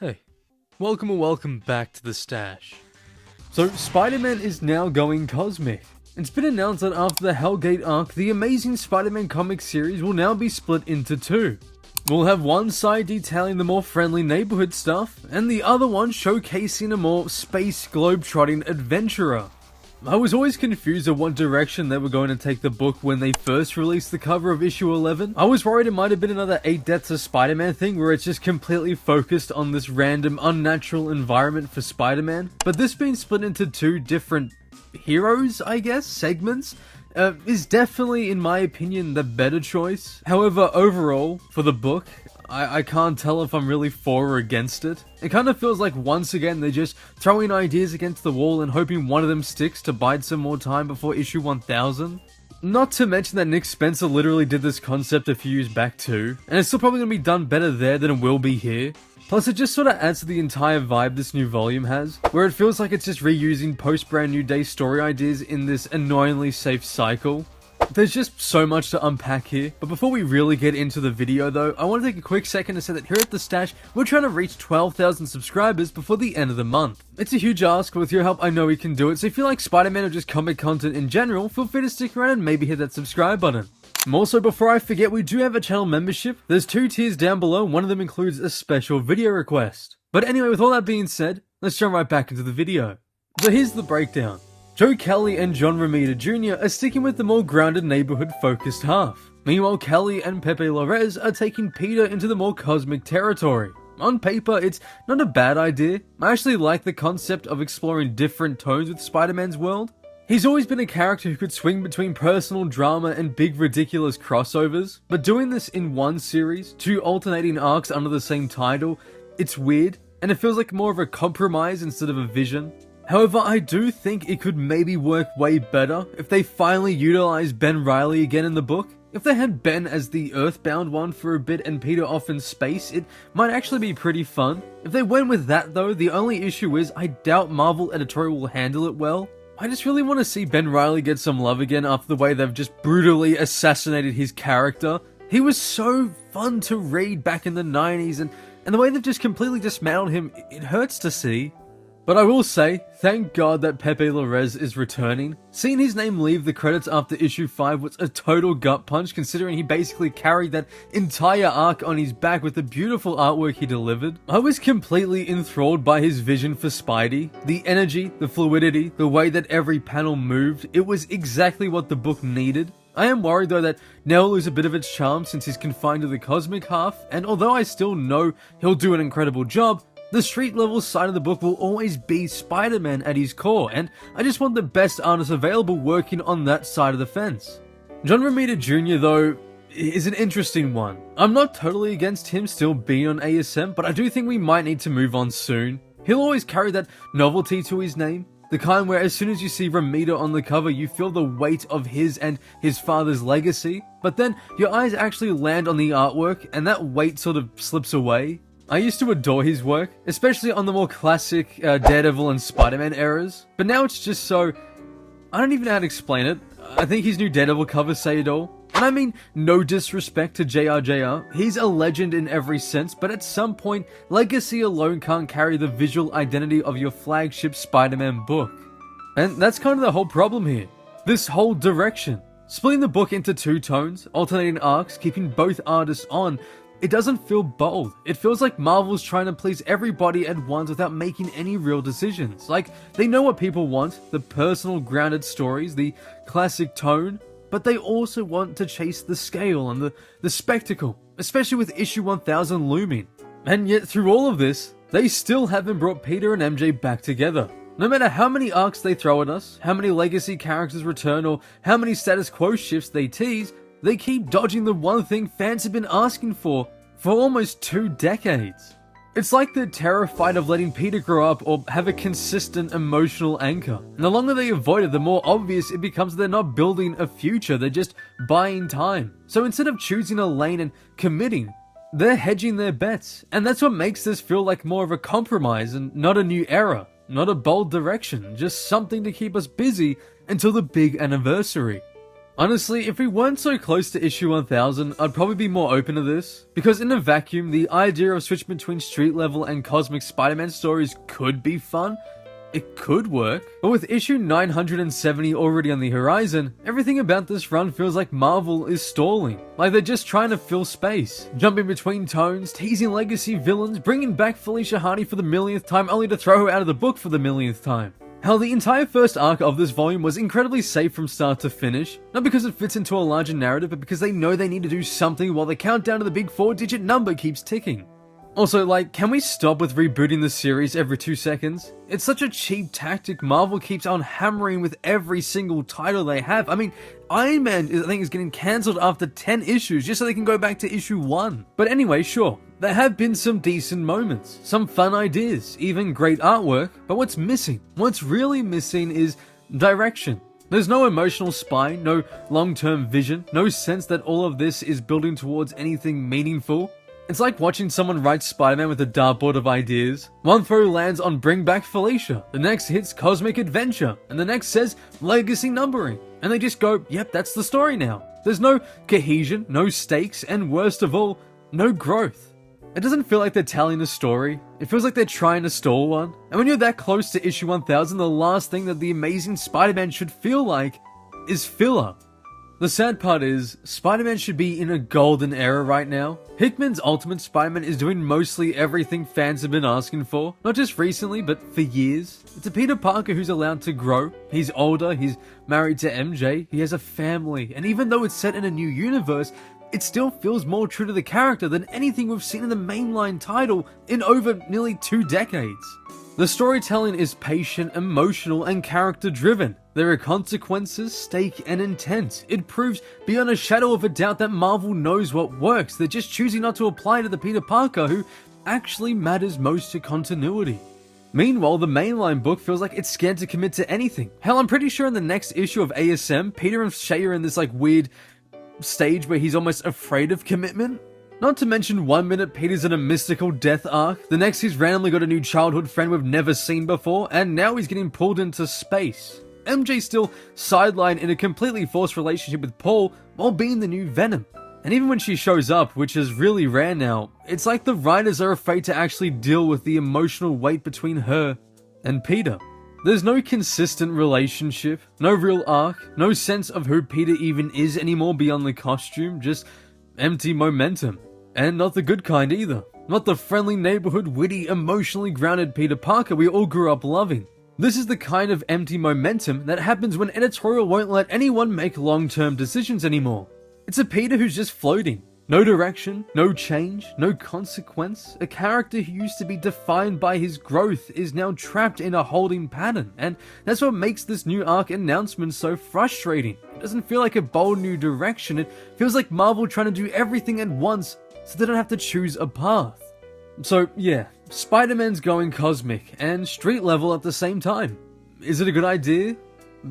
Hey, welcome back to the stash. So, Spider-Man is now going cosmic. It's been announced that after the Hellgate arc, the Amazing Spider-Man comic series will now be split into two. We'll have one side detailing the more friendly neighborhood stuff, and the other one showcasing a more space globe-trotting adventurer. I was always confused of what direction they were going to take the book when they first released the cover of issue 11. I was worried it might have been another 8 Deaths of Spider-Man thing where it's just completely focused on this random unnatural environment for Spider-Man. But this being split into two different heroes, I guess, segments, is definitely, in my opinion, the better choice. However, overall, for the book, I can't tell if I'm really for or against it. It kind of feels like once again they're just throwing ideas against the wall and hoping one of them sticks to bide some more time before issue 1000. Not to mention that Nick Spencer literally did this concept a few years back too, and it's still probably going to be done better there than it will be here. Plus it just sort of adds to the entire vibe this new volume has, where it feels like it's just reusing post Brand New Day story ideas in this annoyingly safe cycle. There's just so much to unpack here, but before we really get into the video though, I want to take a quick second to say that here at The Stash, we're trying to reach 12,000 subscribers before the end of the month. It's a huge ask, but with your help I know we can do it, so if you like Spider-Man or just comic content in general, feel free to stick around and maybe hit that subscribe button. Also, before I forget, we do have a channel membership. There's 2 tiers down below, one of them includes a special video request. But anyway, with all that being said, let's jump right back into the video. So here's the breakdown. Joe Kelly and John Romita Jr. are sticking with the more grounded neighborhood-focused half. Meanwhile, Kelly and Pepe Larraz are taking Peter into the more cosmic territory. On paper, it's not a bad idea. I actually like the concept of exploring different tones with Spider-Man's world. He's always been a character who could swing between personal drama and big ridiculous crossovers, but doing this in one series, 2 alternating arcs under the same title, it's weird, and it feels like more of a compromise instead of a vision. However, I do think it could maybe work way better if they finally utilize Ben Reilly again in the book. If they had Ben as the Earthbound one for a bit and Peter off in space, it might actually be pretty fun. If they went with that though, the only issue is I doubt Marvel editorial will handle it well. I just really want to see Ben Reilly get some love again after the way they've just brutally assassinated his character. He was so fun to read back in the 90s, and the way they've just completely dismantled him, it hurts to see. But I will say, thank God that Pepe Larraz is returning. Seeing his name leave the credits after issue 5 was a total gut punch, considering he basically carried that entire arc on his back with the beautiful artwork he delivered. I was completely enthralled by his vision for Spidey. The energy, the fluidity, the way that every panel moved, it was exactly what the book needed. I am worried though that now will lose a bit of its charm since he's confined to the cosmic half, and although I still know he'll do an incredible job, the street level side of the book will always be Spider-Man at his core, and I just want the best artists available working on that side of the fence. John Romita Jr. though is an interesting one. I'm not totally against him still being on ASM, but I do think we might need to move on soon. He'll always carry that novelty to his name, the kind where as soon as you see Romita on the cover you feel the weight of his and his father's legacy, but then your eyes actually land on the artwork and that weight sort of slips away. I used to adore his work, especially on the more classic Daredevil and Spider-Man eras, but now it's just so... I don't even know how to explain it. I think his new Daredevil covers say it all. And I mean, no disrespect to JRJR, he's a legend in every sense, but at some point, legacy alone can't carry the visual identity of your flagship Spider-Man book. And that's kind of the whole problem here. This whole direction. Splitting the book into 2 tones, alternating arcs, keeping both artists on, it doesn't feel bold. It feels like Marvel's trying to please everybody at once without making any real decisions. Like, they know what people want, the personal grounded stories, the classic tone, but they also want to chase the scale and the spectacle, especially with issue 1000 looming. And yet through all of this, they still haven't brought Peter and MJ back together. No matter how many arcs they throw at us, how many legacy characters return, or how many status quo shifts they tease, they keep dodging the one thing fans have been asking for almost 2 decades. It's like they're terrified of letting Peter grow up or have a consistent emotional anchor. And the longer they avoid it, the more obvious it becomes they're not building a future, they're just buying time. So instead of choosing a lane and committing, they're hedging their bets. And that's what makes this feel like more of a compromise and not a new era, not a bold direction, just something to keep us busy until the big anniversary. Honestly, if we weren't so close to issue 1000, I'd probably be more open to this, because in a vacuum, the idea of switching between street level and cosmic Spider-Man stories could be fun. It could work, but with issue 970 already on the horizon, everything about this run feels like Marvel is stalling, like they're just trying to fill space, jumping between tones, teasing legacy villains, bringing back Felicia Hardy for the millionth time only to throw her out of the book for the millionth time. Hell, the entire first arc of this volume was incredibly safe from start to finish, not because it fits into a larger narrative, but because they know they need to do something while the countdown to the big 4-digit number keeps ticking. Also, like, can we stop with rebooting the series every 2 seconds? It's such a cheap tactic Marvel keeps on hammering with every single title they have. I mean, Iron Man, I think, is getting cancelled after 10 issues just so they can go back to issue 1. But anyway, sure, there have been some decent moments, some fun ideas, even great artwork, but what's missing? What's really missing is direction. There's no emotional spine, no long-term vision, no sense that all of this is building towards anything meaningful. It's like watching someone write Spider-Man with a dartboard of ideas. One throw lands on Bring Back Felicia, the next hits Cosmic Adventure, and the next says Legacy Numbering. And they just go, yep, that's the story now. There's no cohesion, no stakes, and worst of all, no growth. It doesn't feel like they're telling a story, it feels like they're trying to stall one. And when you're that close to issue 1000, the last thing that the Amazing Spider-Man should feel like is filler. The sad part is, Spider-Man should be in a golden era right now. Hickman's Ultimate Spider-Man is doing mostly everything fans have been asking for, not just recently, but for years. It's a Peter Parker who's allowed to grow, he's older, he's married to MJ, he has a family, and even though it's set in a new universe, it still feels more true to the character than anything we've seen in the mainline title in over nearly 2 decades. The storytelling is patient, emotional, and character-driven. There are consequences, stake, and intent. It proves beyond a shadow of a doubt that Marvel knows what works. They're just choosing not to apply to the Peter Parker who actually matters most to continuity. Meanwhile, the mainline book feels like it's scared to commit to anything. Hell, I'm pretty sure in the next issue of ASM, Peter and Shay are in this weird stage where he's almost afraid of commitment. Not to mention 1 minute Peter's in a mystical death arc, the next he's randomly got a new childhood friend we've never seen before, and now he's getting pulled into space. MJ's still sidelined in a completely forced relationship with Paul while being the new Venom. And even when she shows up, which is really rare now, it's like the writers are afraid to actually deal with the emotional weight between her and Peter. There's no consistent relationship, no real arc, no sense of who Peter even is anymore beyond the costume, just empty momentum. And not the good kind either. Not the friendly neighborhood, witty, emotionally grounded Peter Parker we all grew up loving. This is the kind of empty momentum that happens when editorial won't let anyone make long-term decisions anymore. It's a Peter who's just floating. No direction, no change, no consequence. A character who used to be defined by his growth is now trapped in a holding pattern, and that's what makes this new arc announcement so frustrating. It doesn't feel like a bold new direction, it feels like Marvel trying to do everything at once so they don't have to choose a path. So yeah, Spider-Man's going cosmic and street level at the same time. Is it a good idea?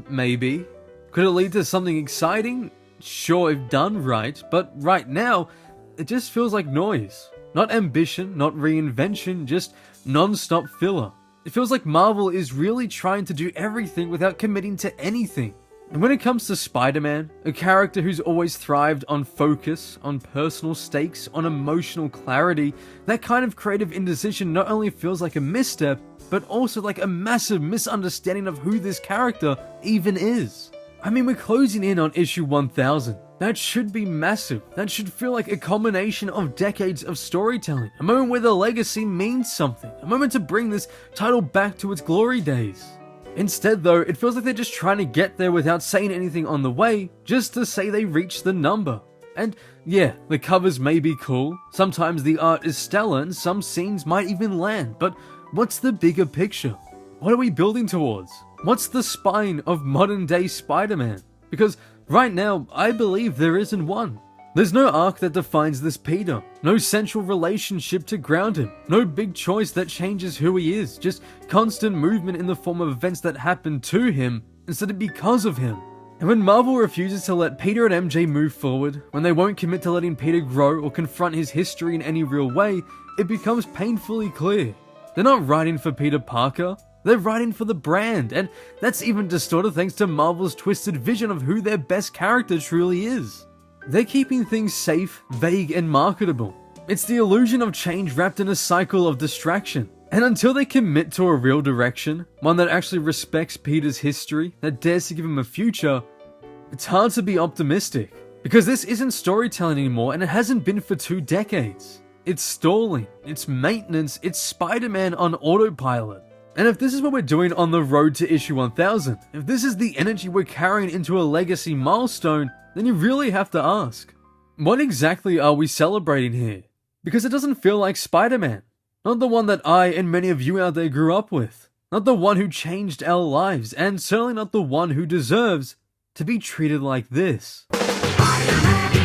Maybe. Could it lead to something exciting? Sure, if done right, but right now, it just feels like noise. Not ambition, not reinvention, just non-stop filler. It feels like Marvel is really trying to do everything without committing to anything. And when it comes to Spider-Man, a character who's always thrived on focus, on personal stakes, on emotional clarity, that kind of creative indecision not only feels like a misstep, but also like a massive misunderstanding of who this character even is. I mean, we're closing in on issue 1000. That should be massive. That should feel like a culmination of decades of storytelling. A moment where the legacy means something. A moment to bring this title back to its glory days. Instead though, it feels like they're just trying to get there without saying anything on the way, just to say they reached the number. And yeah, the covers may be cool, sometimes the art is stellar and some scenes might even land, but what's the bigger picture? What are we building towards? What's the spine of modern day Spider-Man? Because right now, I believe there isn't one. There's no arc that defines this Peter, no central relationship to ground him, no big choice that changes who he is, just constant movement in the form of events that happen to him instead of because of him. And when Marvel refuses to let Peter and MJ move forward, when they won't commit to letting Peter grow or confront his history in any real way, it becomes painfully clear. They're not writing for Peter Parker, They're writing for the brand, and that's even distorted thanks to Marvel's twisted vision of who their best character truly is. They're keeping things safe, vague, and marketable. It's the illusion of change wrapped in a cycle of distraction. And until they commit to a real direction, one that actually respects Peter's history, that dares to give him a future, it's hard to be optimistic. Because this isn't storytelling anymore, and it hasn't been for 2 decades. It's stalling, it's maintenance, it's Spider-Man on autopilot. And if this is what we're doing on the road to issue 1000, if this is the energy we're carrying into a legacy milestone, then you really have to ask, what exactly are we celebrating here? Because it doesn't feel like Spider-Man. Not the one that I and many of you out there grew up with. Not the one who changed our lives, and certainly not the one who deserves to be treated like this. Spider-Man!